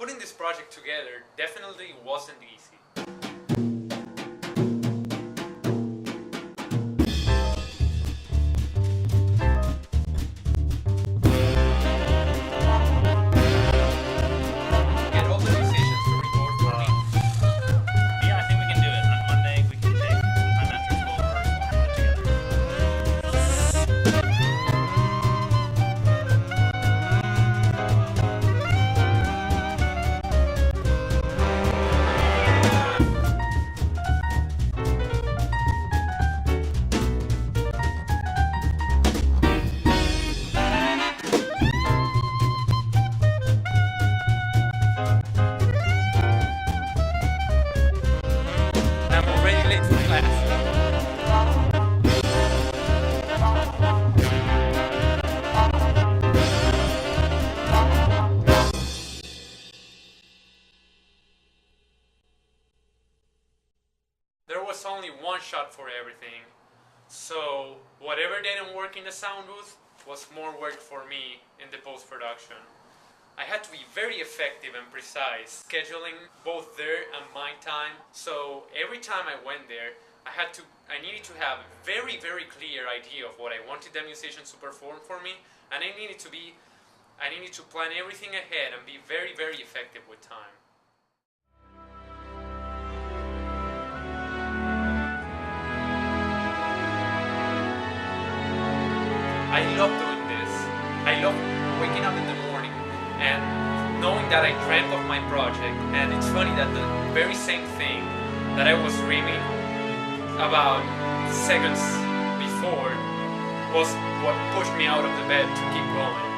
putting this project together definitely wasn't easy. Get all the musicians to record for me. Yeah, I think we can do it. On Monday, we can take some time after school or put it together. I'm already late for class. There was only one shot for everything, so whatever didn't work in the sound booth was more work for me in the post-production. I had to be very effective and precise, scheduling both their and my time, so every time I went there, I needed to have a very, very clear idea of what I wanted the musicians to perform for me, and I needed to plan everything ahead and be very, very effective with time. I love doing this. I love waking up in the morning and knowing that I dreamt of my project, and it's funny that the very same thing that I was dreaming about seconds before was what pushed me out of the bed to keep going.